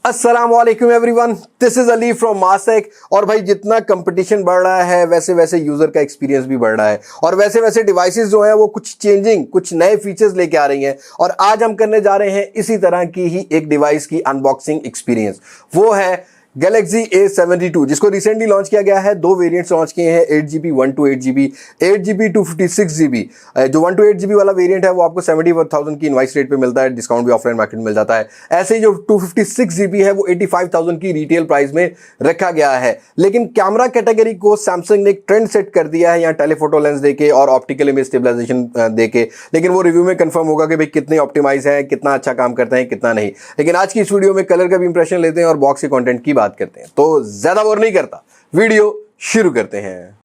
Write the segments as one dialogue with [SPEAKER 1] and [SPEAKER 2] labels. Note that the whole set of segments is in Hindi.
[SPEAKER 1] अस्सलाम वालेकुम everyone, this is Ali from मासेक। और भाई जितना कंपटीशन बढ़ रहा है वैसे वैसे यूजर का एक्सपीरियंस भी बढ़ रहा है और वैसे वैसे डिवाइसेस जो है वो कुछ चेंजिंग, कुछ नए फीचर्स लेके आ रही हैं। और आज हम करने जा रहे हैं इसी तरह की ही एक डिवाइस की अनबॉक्सिंग एक्सपीरियंस। वो है गैलेक्सी A72, जिसको रिसेंटली लॉन्च किया गया है। दो वेरिएंट्स लॉन्च किए हैं, 8GB 128GB, 8GB 256GB। जो 128GB वाला वेरिएंट है वो आपको 71,000 की इनवाइस रेट पे मिलता है, डिस्काउंट भी ऑफलाइन मार्केट में मिल जाता है। ऐसे ही जो 256GB है वो 85,000 की रिटेल प्राइस में रखा गया है। लेकिन कैमरा कैटेगरी को सैमसंग ने एक ट्रेंड सेट कर दिया है, यहाँ टेलीफोटो लेंस देके और ऑप्टिकल इमेज स्टेबलाइजेशन देके। लेकिन वो रिव्यू में कंफर्म होगा कि भाई कितने ऑप्टिमाइज है, कितना अच्छा काम करते हैं, कितना नहीं। लेकिन आज की इस वीडियो में कलर का भी इंप्रेशन लेते हैं और बॉक्स के कंटेंट की बात करते हैं। तो ज्यादा बोर नहीं करता, वीडियो शुरू करते हैं।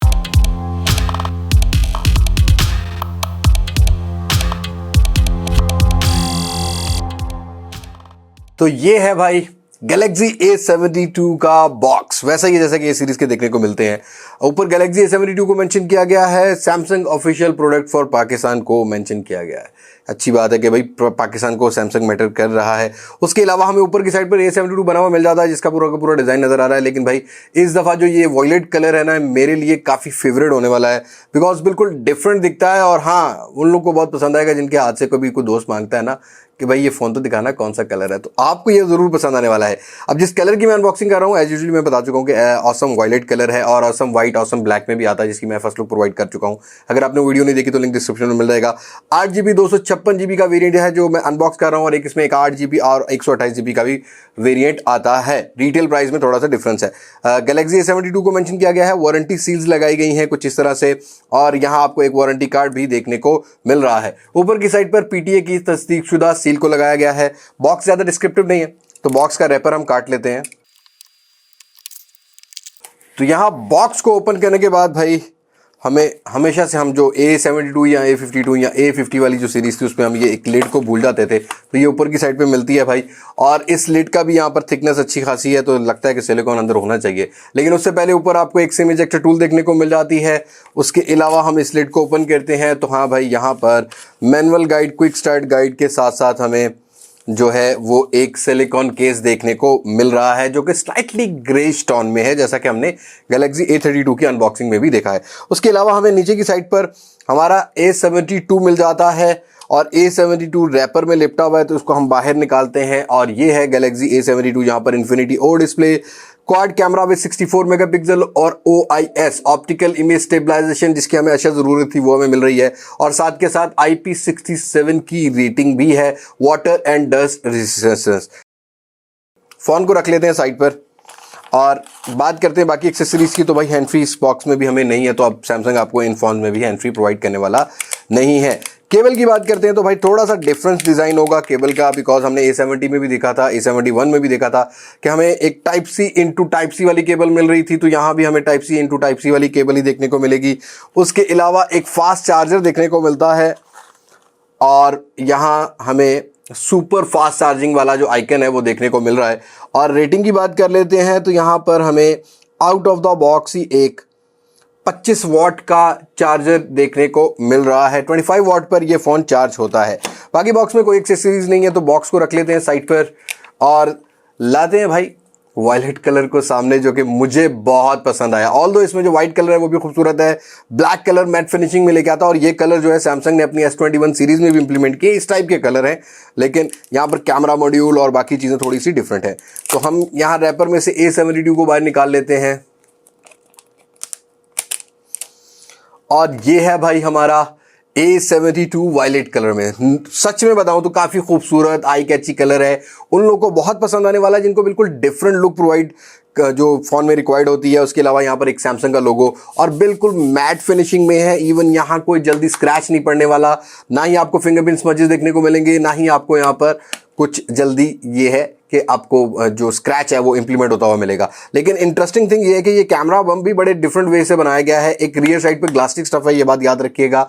[SPEAKER 1] तो ये है भाई गैलेक्सी A72 का बॉक्स, वैसा ही जैसा कि ये सीरीज के देखने को मिलते हैं। ऊपर गैलेक्सी A72 को मेंशन किया गया है, Samsung official product for Pakistan को मेंशन किया गया है। अच्छी बात है कि भाई पाकिस्तान को सैमसंग मैटर कर रहा है। उसके अलावा हमें ऊपर की साइड पर A72 बना हुआ मिल जाता है, जिसका पूरा का पूरा डिजाइन नजर आ रहा है। लेकिन भाई इस दफा जो ये वॉयलेट कलर है ना, मेरे लिए काफी फेवरेट होने वाला है, बिकॉज बिल्कुल डिफरेंट दिखता है। और हाँ, उन लोग को बहुत पसंद आएगा जिनके हाथ से कभी कोई दोस्त मांगता है ना कि भाई ये फोन तो दिखाना कौन सा कलर है, तो आपको ये जरूर पसंद आने वाला है। अब जिस कलर की मैं अनबॉक्सिंग कर रहा हूँ, एज यूजुअली मैं बता चुका हूँ कि ऑसम वायलेट कलर है और ऑसम व्हाइट, ऑसम ब्लैक में भी आता है, जिसकी मैं फर्स्ट लुक प्रोवाइड कर चुका हूँ। अगर आपने वीडियो नहीं देखी तो लिंक डिस्क्रिप्शन में मिल जाएगा। 8GB 256GB का वेरिएंट है जो मैं अनबॉक्स कर रहा हूँ, और एक इसमें एक 8GB और 128GB का भी वेरिएंट आता है। रिटेल प्राइस में थोड़ा सा डिफरेंस है। गैलेक्सी A72 को मेंशन किया गया है, वारंटी सील्स लगाई गई हैं कुछ इस तरह से, और यहाँ आपको एक वारंटी कार्ड भी देखने को मिल रहा है। ऊपर की साइड पर PTA की तस्दीकशुदा सील को लगाया गया है। बॉक्स ज्यादा डिस्क्रिप्टिव नहीं है, तो बॉक्स का रैपर हम काट लेते हैं। तो यहां बॉक्स को ओपन करने के बाद भाई हमें हमेशा से हम जो A72 या A52 या A50 वाली जो सीरीज थी उसमें हम ये एक लिड को भूल जाते थे, तो ये ऊपर की साइड पे मिलती है भाई। और इस लिड का भी यहाँ पर थिकनेस अच्छी खासी है, तो लगता है कि सिलिकॉन अंदर होना चाहिए। लेकिन उससे पहले ऊपर आपको एक सिम इजेक्टर टूल देखने को मिल जाती है। उसके अलावा हम इस लिड को ओपन करते हैं तो हाँ भाई, यहाँ पर manual guide, quick start guide के साथ साथ हमें जो है वो एक सिलिकॉन केस देखने को मिल रहा है, जो कि स्लाइटली ग्रेइश टोन में है, जैसा कि हमने गैलेक्सी A32 की अनबॉक्सिंग में भी देखा है। उसके अलावा हमें नीचे की साइड पर हमारा A72 मिल जाता है, और A72 रैपर में लिपटा हुआ है, तो उसको हम बाहर निकालते हैं। और ये है गैलेक्सी A72, जहां पर infinity O display, quad camera with 64 megapixel और OIS ऑप्टिकल इमेज स्टेबलाइजेशन, जिसकी हमें अच्छा जरूरत थी, वो हमें मिल रही है। और साथ के साथ IP67 की रेटिंग भी है, water and dust resistance. Phone को रख लेते हैं साइड पर और बात करते हैं बाकी एक्सेसरीज की। तो भाई हैंड फ्री इस बॉक्स में भी हमें नहीं है, तो अब सैमसंग आपको इन फोन में भी हैंड फ्री प्रोवाइड करने वाला नहीं है। केबल की बात करते हैं तो भाई थोड़ा सा डिफरेंस डिजाइन होगा केबल का, बिकॉज हमने A70 में भी देखा था, A71 में भी देखा था कि हमें एक type C into type C वाली केबल मिल रही थी, तो यहाँ भी हमें type C into type C वाली केबल ही देखने को मिलेगी। उसके अलावा एक फास्ट चार्जर देखने को मिलता है, और यहाँ हमें सुपर फास्ट चार्जिंग वाला जो आइकन है वो देखने को मिल रहा है। और रेटिंग की बात कर लेते हैं तो यहाँ पर हमें आउट ऑफ द बॉक्स ही एक 25 वॉट का चार्जर देखने को मिल रहा है। 25 वॉट पर यह फोन चार्ज होता है। बाकी बॉक्स में कोई एक्सेसरीज नहीं है, तो बॉक्स को रख लेते हैं साइड पर और लाते हैं भाई वायलेट कलर को सामने, जो कि मुझे बहुत पसंद आया। ऑल्दो इसमें जो व्हाइट कलर है वो भी खूबसूरत है, ब्लैक कलर मैट फिनिशिंग में लेके आता है, और ये कलर जो है सैमसंग ने अपनी S21 सीरीज में भी इंप्लीमेंट किए। इस टाइप के कलर हैं, लेकिन यहाँ पर कैमरा मॉड्यूल और बाकी चीजें थोड़ी सी डिफरेंट है। तो हम यहाँ रैपर में से A72 को बाहर निकाल लेते हैं, और ये है भाई हमारा A72 वायलेट कलर में। सच में बताऊं तो काफी खूबसूरत आई कैची कलर है। उन लोगों को बहुत पसंद आने वाला है जिनको बिल्कुल डिफरेंट लुक प्रोवाइड जो फोन में रिक्वायर्ड होती है। उसके अलावा यहाँ पर एक सैमसंग का लोगो, और बिल्कुल मैट फिनिशिंग में है। इवन यहाँ कोई जल्दी स्क्रैच नहीं पड़ने वाला, ना ही आपको फिंगरप्रिंट स्मजेस देखने को मिलेंगे, ना ही आपको यहाँ पर कुछ जल्दी ये है कि आपको जो स्क्रैच है वो इंप्लीमेंट होता हुआ मिलेगा। लेकिन इंटरेस्टिंग थिंग ये है कि ये कैमरा बम भी बड़े डिफरेंट वे से बनाया गया है। एक रियर साइड पे प्लास्टिक स्टफ है, ये बात याद रखिएगा,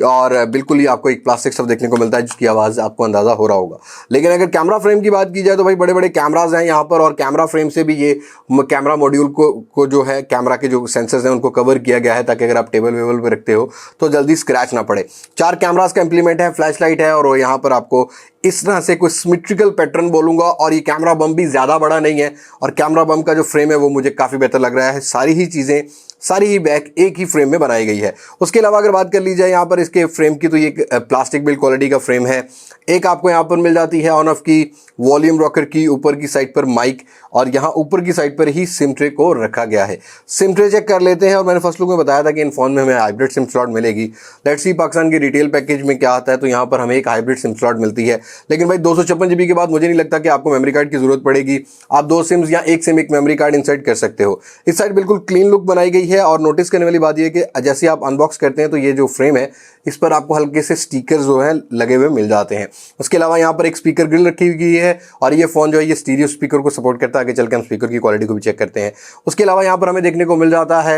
[SPEAKER 1] और बिल्कुल ही आपको एक प्लास्टिक स्टफ देखने को मिलता है जिसकी आवाज़ आपको अंदाजा हो रहा होगा। लेकिन अगर कैमरा फ्रेम की बात की जाए तो भाई बड़े बड़े कैमराज हैं यहाँ पर, और कैमरा फ्रेम से भी ये कैमरा मॉड्यूल को जो है कैमरा के जो सेंसर्स हैं उनको कवर किया गया है, ताकि अगर आप टेबल वेबल पे रखते हो तो जल्दी स्क्रैच ना पड़े। 4 कैमरास का इंप्लीमेंट है, फ्लैश लाइट है, और यहाँ पर आपको इस तरह से कोई सिमेट्रिकल पैटर्न बोलूंगा, और ये कैमरा बम भी ज़्यादा बड़ा नहीं है, और कैमरा बम का जो फ्रेम है वो मुझे काफ़ी बेहतर लग रहा है। सारी ही चीज़ें, सारी ही बैक एक ही फ्रेम में बनाई गई है। उसके अलावा अगर बात कर ली जाए यहाँ पर इसके फ्रेम की, तो ये प्लास्टिक बिल्ड क्वालिटी का फ्रेम है। एक आपको यहाँ पर मिल जाती है ऑन ऑफ की वॉल्यूम रॉकर की, ऊपर की साइड पर माइक, और यहाँ ऊपर की साइड पर ही सिम ट्रे को रखा गया है। सिम ट्रे चेक कर लेते हैं, और मैंने फर्स्ट लुक में बताया था कि इन फोन में हमें हाइब्रिड सिम स्लॉट मिलेगी। लेट्स सी पाकिस्तान के रिटेल पैकेज में क्या आता है, तो यहाँ पर हमें एक हाइब्रिड सिम स्लॉट मिलती है। लेकिन भाई 256 GB के बाद मुझे नहीं लगता कि आपको मेमोरी कार्ड की जरूरत पड़ेगी। आप 2 सिम्स या एक सिम एक मेमोरी कार्ड इंसर्ट कर सकते हो। इस साइड बिल्कुल क्लीन लुक बनाई गई है, और नोटिस करने वाली बात यह है कि जैसे आप अनबॉक्स करते हैं तो ये जो फ्रेम है इस पर आपको हल्के से स्टिकर जो है लगे हुए मिल जाते हैं। उसके अलावा यहाँ पर एक स्पीकर ग्रिल रखी हुई है, और ये फोन जो है ये स्टीरियो स्पीकर को सपोर्ट करता है। आगे चल के हम स्पीकर की क्वालिटी को भी चेक करते हैं। उसके अलावा यहाँ पर हमें देखने को मिल जाता है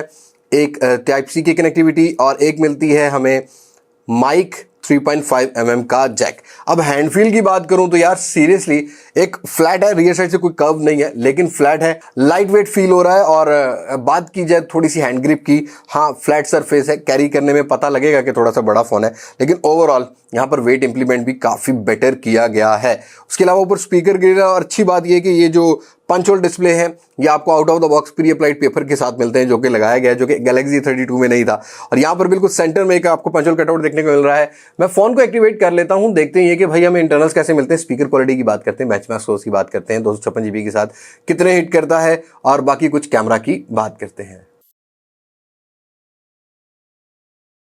[SPEAKER 1] एक टाइप सी की कनेक्टिविटी, और एक मिलती है हमें माइक 3.5 mm का जैक। अब हैंड फील की बात करूं तो यार सीरियसली एक फ्लैट है, रियर साइड से कोई कर्व नहीं है, लेकिन फ्लैट है, लाइट वेट फील हो रहा है। और बात की जाए थोड़ी सी हैंड ग्रिप की, हाँ फ्लैट सरफेस है, कैरी करने में पता लगेगा कि थोड़ा सा बड़ा फोन है, लेकिन ओवरऑल यहाँ पर वेट इंप्लीमेंट भी काफ़ी बेटर किया गया है। उसके अलावा ऊपर स्पीकर गिर, और अच्छी बात यह है कि ये जो पंच होल डिस्प्ले है ये आपको out of the box pre applied paper के साथ मिलते हैं, जो कि लगाया गया है, जो कि गैलेक्सी 32 में नहीं था। और यहाँ पर बिल्कुल सेंटर में एक आपको पंच होल कटआउट देखने को मिल रहा है। मैं फोन को एक्टिवेट कर लेता हूँ, देखते हैं कि भाई हमें इंटरनल्स कैसे मिलते हैं। स्पीकर क्वालिटी की बात करते हैं, बेंचमार्क स्कोर्स की बात करते हैं, 256 GB के साथ कितने हिट करता है, और बाकी कुछ कैमरा की बात करते हैं।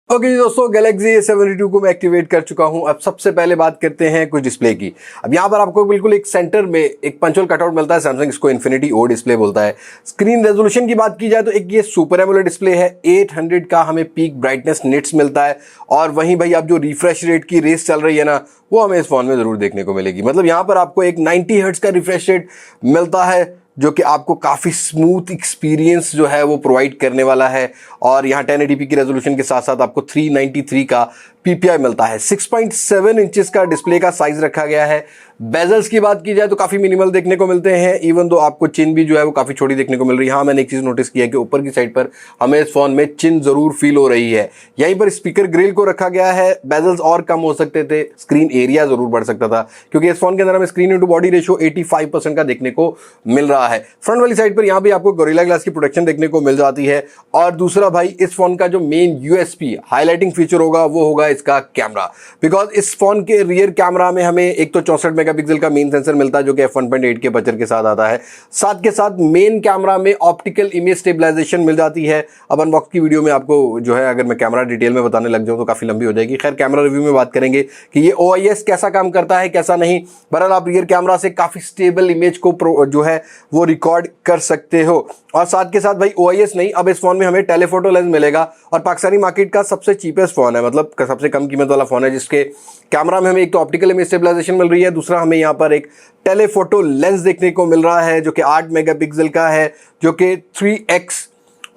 [SPEAKER 1] ओके दोस्तों, गैलेक्सी A72 को मैं एक्टिवेट कर चुका हूं। अब सबसे पहले बात करते हैं कुछ डिस्प्ले की। अब यहां पर आपको बिल्कुल एक सेंटर में एक पंच होल कटआउट मिलता है। सैमसंग इसको इन्फिनिटी ओ डिस्प्ले बोलता है। स्क्रीन रेजोल्यूशन की बात की जाए तो एक ये सुपर एमोलेड डिस्प्ले है, 800 का हमें पीक ब्राइटनेस निट्स मिलता है। और वहीं भाई अब जो रिफ्रेश रेट की रेस चल रही है ना, वो हमें इस फोन में जरूर देखने को मिलेगी। मतलब यहाँ पर आपको एक 90 हर्ट्ज का रिफ्रेश रेट मिलता है, जो कि आपको काफ़ी स्मूथ एक्सपीरियंस जो है वो प्रोवाइड करने वाला है। और यहाँ 1080p की रेजोल्यूशन के साथ साथ आपको 393 का PPI मिलता है। 6.7 इंचेस का डिस्प्ले का साइज रखा गया है। बेजल्स की बात की जाए तो काफ़ी मिनिमल देखने को मिलते हैं, इवन दो आपको चिन भी जो है वो काफ़ी छोटी देखने को मिल रही है। हाँ, मैंने एक चीज़ नोटिस किया है कि ऊपर की साइड पर हमें इस फोन में चिन जरूर फील हो रही है। यहीं पर स्पीकर ग्रिल को रखा गया है। बेजल्स और कम हो सकते थे, स्क्रीन एरिया जरूर बढ़ सकता था, क्योंकि इस फोन के अंदर हमें स्क्रीन इंटू बॉडी रेशियो 85% का देखने को मिल रहा है। फ्रंट वाली साइड पर यहाँ भी आपको गोरिल्ला ग्लास की प्रोटेक्शन देखने को मिल जाती है। और दूसरा भाई, इस फोन का जो मेन यूएसपी हाईलाइटिंग फीचर होगा वो होगा इसका कैमरा। बिकॉज इस फोन के रियर कैमरा में हमें एक तो 64 मेगापिक्सल का मेन सेंसर मिलता है, जो कि f1.8 के अपर्चर के साथ आता है। साथ के साथ मेन कैमरा में ऑप्टिकल इमेज स्टेबलाइजेशन मिल जाती है। अब अनबॉक्स की वीडियो में आपको जो है अगर मैं कैमरा डिटेल में बताने लग जाऊं तो काफी लंबी हो जाएगी। खैर, कैमरा रिव्यू में बात करेंगे कि ये OIS कैसा काम करता है, कैसा नहीं। बहरहाल आप रियर कैमरा से काफी स्टेबल इमेज को जो है वो रिकॉर्ड कर सकते हो। और साथ के साथ भाई OIS नहीं, अब इस फोन में हमें टेलीफोटो लेंस मिलेगा, और पाकिस्तानी मार्केट का सबसे चीपेस्ट फोन है, मतलब सबसे कम कीमत वाला फोन है, जिसके कैमरा में हमें एक तो ऑप्टिकल इमेज स्टेबलाइजेशन मिल रही है, दूसरा हमें यहाँ पर एक टेलीफोटो लेंस देखने को मिल रहा है, जो कि 8 मेगापिक्सल का है, जो कि 3x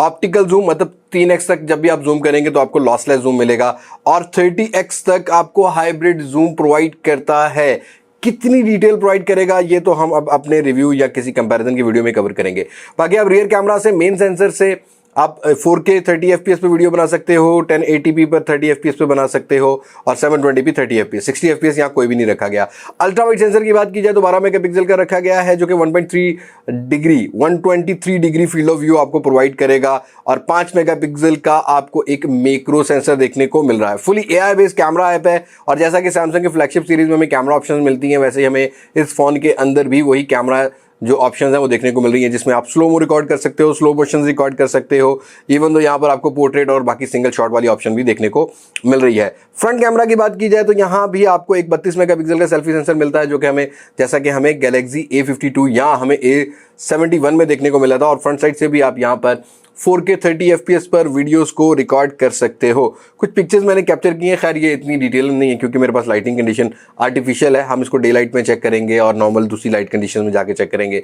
[SPEAKER 1] ऑप्टिकल जूम, मतलब 3x तक जब भी आप जूम करेंगे तो आपको लॉसलेस जूम मिलेगा, और 30x तक आपको हाइब्रिड जूम प्रोवाइड करता है। कितनी डिटेल प्रोवाइड करेगा ये तो हम अब अपने रिव्यू या किसी कंपैरिजन की वीडियो में कवर करेंगे। बाकी आप रियर कैमरा से, मेन सेंसर से आप 4K 30 FPS पे वीडियो बना सकते हो, 1080p पर 30 FPS पे बना सकते हो, और 720p 30 FPS, 60 FPS यहाँ कोई भी नहीं रखा गया। अल्ट्रा वाइड सेंसर की बात की जाए तो 12 मेगापिक्सल का रखा गया है, जो कि 123 डिग्री फील्ड ऑफ व्यू आपको प्रोवाइड करेगा, और 5 मेगापिक्सल का आपको एक मैक्रो सेंसर देखने को मिल रहा है। Fully AI based camera app है, और जैसा कि सैमसंग के फ्लैगशिप सीरीज में हमें कैमरा ऑप्शन मिलती हैं, वैसे ही हमें इस फोन के अंदर भी वही कैमरा जो ऑप्शंस हैं वो देखने को मिल रही है, जिसमें आप स्लो मो रिकॉर्ड कर सकते हो, स्लो मोशन रिकॉर्ड कर सकते हो, इवन तो यहाँ पर आपको पोर्ट्रेट और बाकी सिंगल शॉट वाली ऑप्शन भी देखने को मिल रही है। फ्रंट कैमरा की बात की जाए तो यहाँ भी आपको एक 32 मेगापिक्सल का सेल्फी सेंसर मिलता है, जो कि हमें जैसा कि हमें गैलेक्सी A52 या हमें A71 में देखने को मिला था। और फ्रंट साइड से भी आप यहाँ पर 4K 30 FPS पर वीडियोस को रिकॉर्ड कर सकते हो। कुछ पिक्चर्स मैंने कैप्चर किए हैं, खैर ये इतनी डिटेल नहीं है क्योंकि मेरे पास लाइटिंग कंडीशन आर्टिफिशियल है। हम इसको डे लाइट में चेक करेंगे और नॉर्मल दूसरी लाइट कंडीशन में जाके चेक करेंगे।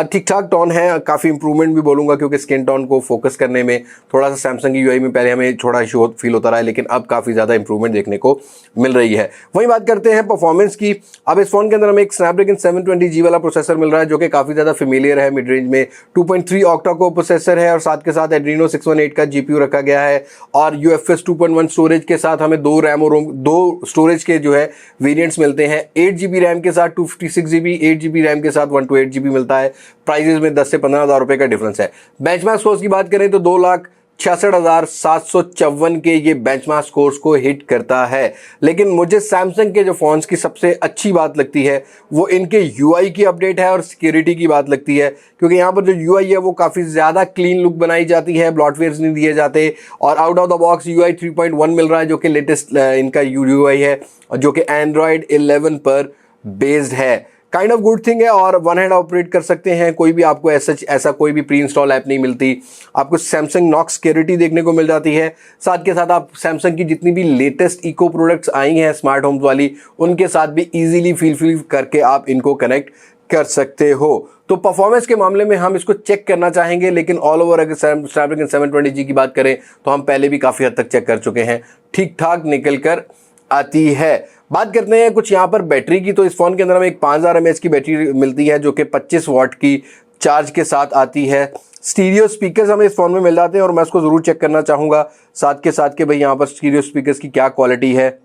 [SPEAKER 1] ठीक ठाक टोन है, काफ़ी इंप्रूवमेंट भी बोलूँगा, क्योंकि स्किन टोन को फोकस करने में थोड़ा सा सैमसंग की UI में पहले हमें थोड़ा इशू फील होता रहा है, लेकिन अब काफ़ी ज़्यादा इंप्रूवमेंट देखने को मिल रही है। वहीं बात करते हैं परफॉर्मेंस की। अब इस फोन के अंदर हमें एक स्नैपड्रैगन 720G वाला प्रोसेसर मिल रहा है, जो कि काफ़ी ज़्यादा फेमिलियर है। मिड रेंज में 2.3 ऑक्टा कोर प्रोसेसर है, और साथ के साथ Adreno 618 का GPU रखा गया है और UFS 2.1 स्टोरेज के साथ हमें 2 रैम और दो स्टोरेज के जो है वेरिएंट्स मिलते हैं। 8GB रैम के साथ 256GB, 8GB रैम के साथ 128GB मिलता है। प्राइजेस में 10 से 15,000 रुपए का डिफरेंस है। बेंचमार्क स्कोर्स की बात करें तो 2,66,754 के ये बेंचमार्क स्कोर्स को हिट करता है। लेकिन मुझे सैमसंग के जो फोन्स की सबसे अच्छी बात लगती है वो इनके UI की अपडेट है और सिक्योरिटी की बात लगती है, क्योंकि यहाँ पर जो UI है वो काफ़ी ज़्यादा क्लीन लुक बनाई जाती है, ब्लॉटवेयर्स नहीं दिए जाते और out of the box UI 3.1 मिल रहा है जो कि लेटेस्ट इनका UI है और जो कि Android 11 पर बेस्ड है। काइंड ऑफ गुड थिंग है और वन हैंड ऑपरेट कर सकते हैं, कोई भी आपको ऐसा कोई भी प्री इंस्टॉल ऐप नहीं मिलती। आपको सैमसंग नॉक्स सिक्योरिटी देखने को मिल जाती है। साथ के साथ आप सैमसंग की जितनी भी लेटेस्ट इको प्रोडक्ट्स आई हैं स्मार्ट होम्स वाली, उनके साथ भी इजीली फील करके आप इनको कनेक्ट कर सकते हो। तो परफॉर्मेंस के मामले में हम इसको चेक करना चाहेंगे, लेकिन ऑल ओवर अगर स्नैपड्रैगन 720G की बात करें तो हम पहले भी काफ़ी हद तक चेक कर चुके हैं, ठीक ठाक निकल कर आती है। बात करते हैं कुछ यहाँ पर बैटरी की, तो इस फोन के अंदर हमें एक 5000 mAh की बैटरी मिलती है जो कि 25 वाट की चार्ज के साथ आती है। स्टीरियो स्पीकर्स हमें इस फोन में मिल जाते हैं और मैं इसको जरूर चेक करना चाहूँगा साथ के साथ कि भाई यहाँ पर स्टीरियो स्पीकर्स की क्या क्वालिटी है।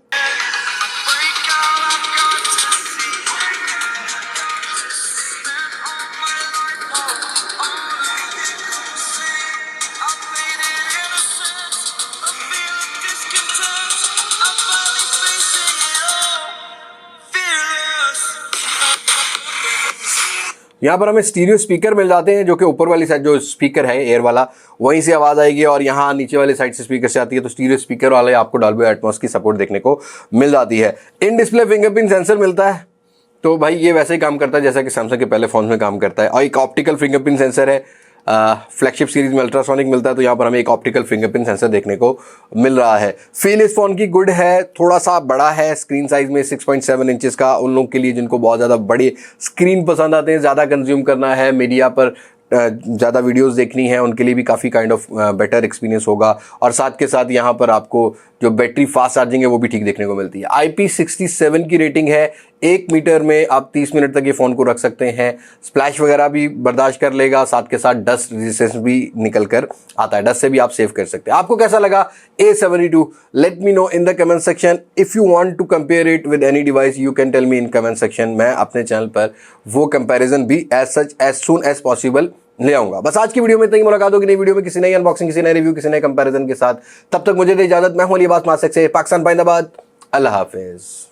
[SPEAKER 1] यहाँ पर हमें स्टीरियो स्पीकर मिल जाते हैं जो कि ऊपर वाली साइड जो स्पीकर है एयर वाला वहीं से आवाज़ आएगी और यहाँ नीचे वाली साइड से स्पीकर से आती है। तो स्टीरियो स्पीकर वाले आपको डॉल्बी एटमॉस की सपोर्ट देखने को मिल जाती है। इन डिस्प्ले फिंगरप्रिंट सेंसर मिलता है, तो भाई ये वैसे ही काम करता है जैसा कि सैमसंग के पहले फोन में काम करता है। और एक ऑप्टिकल फिंगरप्रिंट सेंसर है, फ्लैगशिप सीरीज में अल्ट्रासोनिक मिलता है, तो यहाँ पर हमें एक ऑप्टिकल फिंगरप्रिंट सेंसर देखने को मिल रहा है। फील इस फोन की गुड है, थोड़ा सा बड़ा है स्क्रीन साइज में 6.7 इंचेस का। उन लोगों के लिए जिनको बहुत ज़्यादा बड़ी स्क्रीन पसंद आते हैं, ज़्यादा कंज्यूम करना है, मीडिया पर ज़्यादा वीडियोस देखनी है, उनके लिए भी काफ़ी काइंड ऑफ बेटर एक्सपीरियंस होगा। और साथ के साथ यहाँ पर आपको जो बैटरी फास्ट चार्जिंग है वो भी ठीक देखने को मिलती है। IP67 की रेटिंग है, 1 मीटर में आप 30 मिनट तक ये फ़ोन को रख सकते हैं। स्प्लैश वगैरह भी बर्दाश्त कर लेगा, साथ के साथ डस्ट रेजिस्टेंस भी निकल कर आता है, डस्ट से भी आप सेव कर सकते हैं। आपको कैसा लगा A72? Let me know in the comment section. If you want to compare it with any device you can tell me in comment section. मैं अपने चैनल पर वो कंपैरिजन भी एज सून एज पॉसिबल ले आऊंगा। बस आज की वीडियो में इतना ही। मुलाकात होगी नई वीडियो में किसी नई अनबॉक्सिंग, किसी नए रिव्यू, किसी नए कंपैरिजन के साथ। तब तक मुझे दे इजाजत। मैं हूं अली अब्बास मासिक से पाकिस्तान पाइंदाबाद। अल्लाह हाफिज।